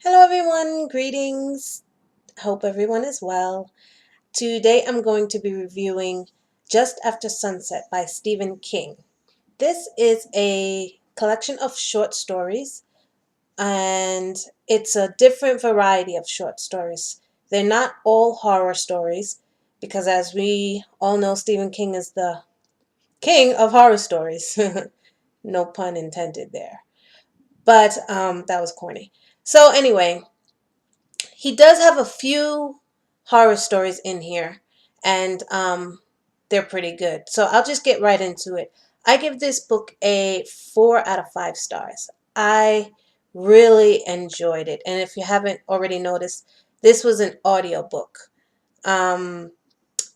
Hello, everyone. Greetings. Hope everyone is well. Today I'm going to be reviewing Just After Sunset by Stephen King. This is a collection of short stories, and it's a different variety of short stories. They're not all horror stories, because as we all know, Stephen King is the king of horror stories. No pun intended there. But that was corny. So, anyway. He does have a few horror stories in here, and they're pretty good. So I'll just get right into it. I give this book a 4 out of 5 stars. I really enjoyed it. And if you haven't already noticed, this was an audiobook. Um,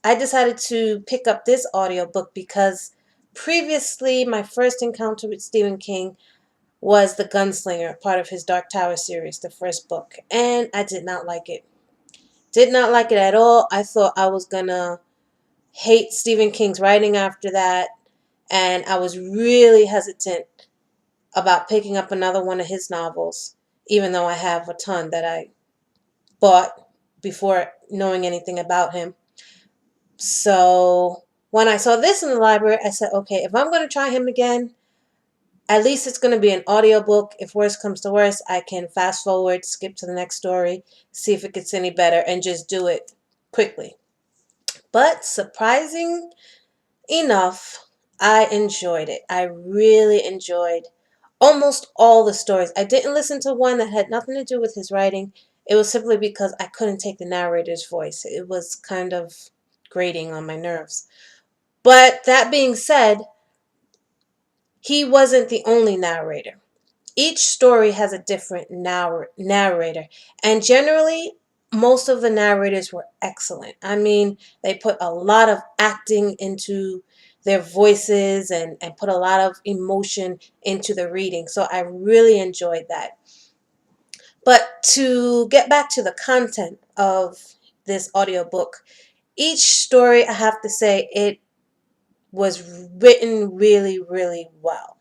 I decided to pick up this audiobook because previously my first encounter with Stephen King was The Gunslinger, part of his Dark Tower series, the first book, and I did not like it. Did not like it at all. I thought I was gonna hate Stephen King's writing after that, and I was really hesitant about picking up another one of his novels, even though I have a ton that I bought before knowing anything about him. So when I saw this in the library, I said, okay, if I'm going to try him again, at least it's going to be an audiobook. If worse comes to worse, I can fast forward, skip to the next story, see if it gets any better, and just do it quickly. But surprising enough, I enjoyed it. I really enjoyed almost all the stories. I didn't listen to one that had nothing to do with his writing. It was simply because I couldn't take the narrator's voice. It was kind of grating on my nerves. But that being said, he wasn't the only narrator. Each story has a different narrator, and generally most of the narrators were excellent. I mean, they put a lot of acting into their voices and put a lot of emotion into the reading, so I really enjoyed that. But to get back to the content of this audiobook, each story, I have to say, it was written really, really well.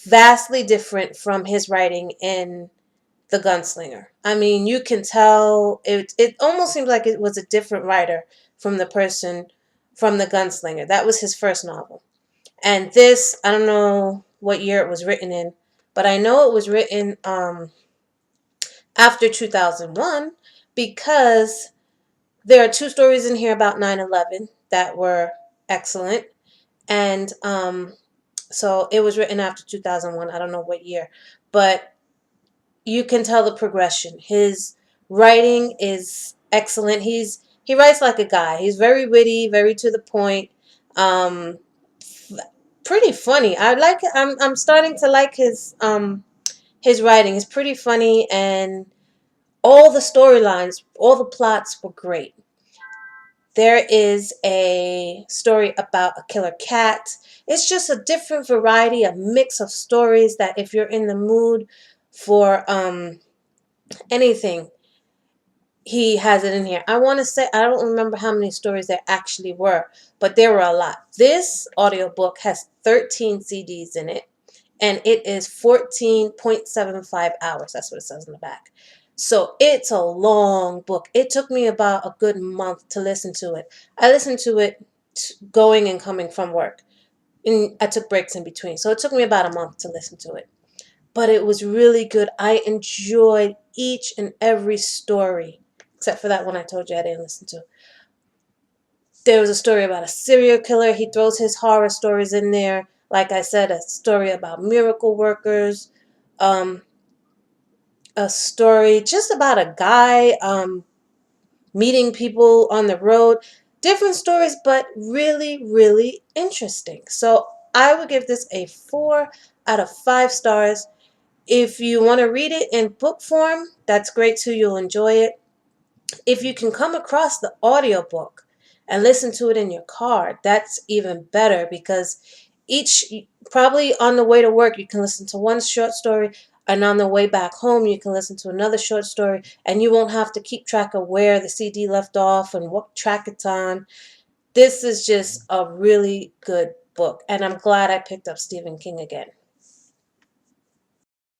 Vastly different from his writing in The Gunslinger. I mean, you can tell it almost seems like it was a different writer from the person from The Gunslinger. That was his first novel. And this, I don't know what year it was written in, but I know it was written after 2001 because there are two stories in here about 9/11 that were excellent. And so it was written after 2001. I don't know what year, but you can tell the progression. His writing is excellent. He writes like a guy. He's very witty, very to the point. Um, Pretty funny. I'm starting to like his writing. It's pretty funny, and all the storylines, all the plots were great. There is a story about a killer cat. It's just a different variety, a mix of stories that if you're in the mood for anything, he has it in here. I want to say, I don't remember how many stories there actually were, but there were a lot. This audiobook has 13 CDs in it, and it is 14.75 hours. That's what it says in the back. So it's a long book. It took me about a good month to listen to it. I listened to it going and coming from work, and I took breaks in between. So it took me about a month to listen to it. But it was really good. I enjoyed each and every story, except for that one I told you I didn't listen to. There was a story about a serial killer. He throws his horror stories in there. Like I said, a story about miracle workers, um, a story just about a guy meeting people on the road. Different stories, but really, really interesting. So I would give this a 4 out of 5 stars. If you want to read it in book form, that's great too. You'll enjoy it. If you can come across the audiobook and listen to it in your car, that's even better because each, probably on the way to work, you can listen to one short story, and on the way back home, you can listen to another short story, and you won't have to keep track of where the CD left off and what track it's on. This is just a really good book, and I'm glad I picked up Stephen King again.